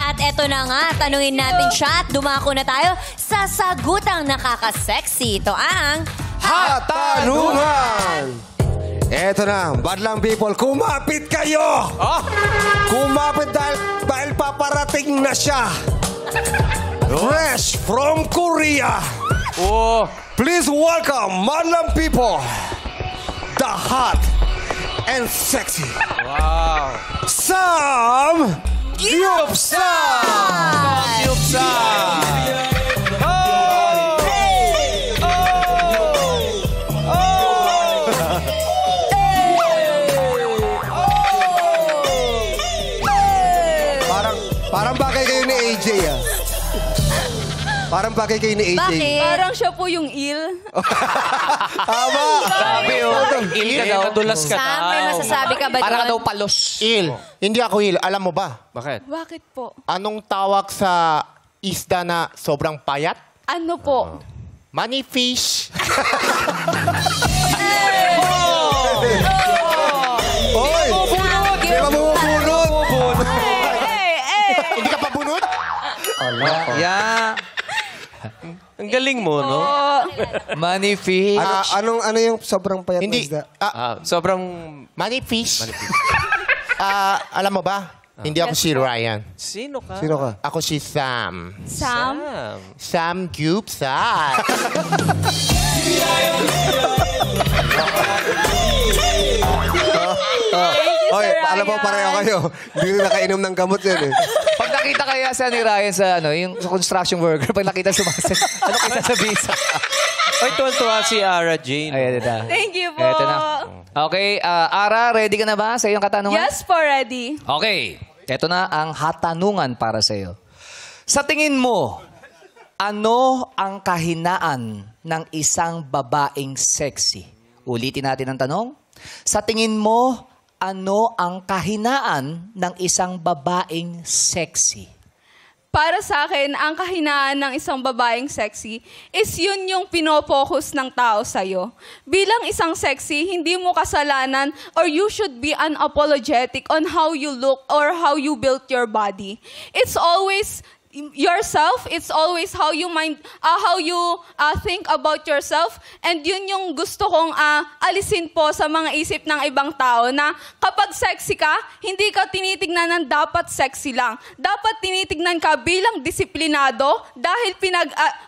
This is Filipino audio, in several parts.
At eto na nga, tanungin natin siya at dumako na tayo sa sagutang nakaka-sexy. Ito ang... Hatanungan! Eto na, badlang people, kumapit kayo! Kumapit dahil paparating na siya. Fresh from Korea. Please welcome, madlang people, the hot and sexy. Wow. Sam Gyupsang! Parang bagay kayo ni AJ, ah. Parang bagay kayo ni AJ. Bakit? Parang siya po yung il. Tama! Sabi, il ka daw. Kadulas ka Sam, may masasabi ka ba Para ka daw doon? palos. Il. Hindi ako il. Alam mo ba? Bakit? Bakit po? Anong tawag sa isda na sobrang payat? Ano po? Money fish. Oy! May mamumulot! Hindi ka pa bunot? Yeah. Ang galing mo, no? Money fish. Ano yung sobrang payat na Hindi. isda? Sobrang... Money fish. Alam mo ba? Hindi ako si Ryan. Sino ka? Sino ka? Ako si Sam. Sam? Sam Gyupsang. Oy, alam mo, pareho kayo. Hindi na nakainom ng gamot yan, eh. Pag nakita kaya sa ni Ryan sa yung sa construction worker, pag nakita sumaset, ano kayo sasabihin sa... Ay, tuwan-tuwa si Ara Jane. Ayan, ito. Thank you po. Eto na. Okay, Ara, ready ka na ba sa iyong katanungan? Yes po, ready. Okay, eto na ang hatanungan para sa iyo. Sa tingin mo, ano ang kahinaan ng isang babaeng sexy? Ulitin natin ang tanong. Sa tingin mo, ano ang kahinaan ng isang babaeng sexy? Para sa akin, ang kahinaan ng isang babaeng sexy is yun yung pinopokus ng tao sa'yo. Bilang isang sexy, hindi mo kasalanan or you should be unapologetic on how you look or how you built your body. It's always yourself. It's always how you think about yourself. And yun yung gusto kong alisin po sa mga isip ng ibang tao na kapag sexy ka, hindi ka tinitignan ng dapat sexy lang. Dapat tinitignan ka bilang disiplinado dahil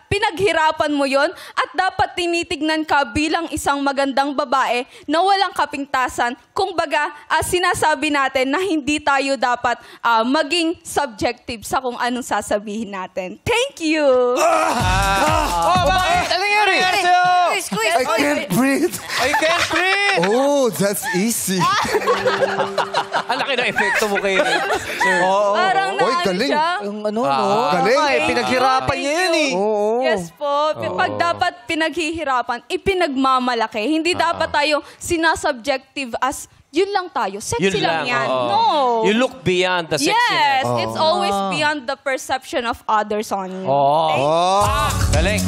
pinaghirapan mo yon at dapat tinitignan ka bilang isang magandang babae na walang kapintasan. Kung baga, sinasabi natin na hindi tayo dapat maging subjective sa kung anong sasabihin natin. Thank you! Bakit? Ano nangyari? I can't breathe. I can't breathe! Oh, that's easy. Ang laki ng epekto mo kay sir. Parang Oy, naano galing. siya. Yung ano, no? Galing. Pinaghirapan niya yan eh. Oo. Yes po. Pag dapat pinaghihirapan, ipinagmamalaki. Hindi dapat tayo sinasubjective as yun lang tayo. Sexy lang yan. oo. No. You look beyond the sexiness. Yes. It's always beyond the perception of others on you. Oh. Galing.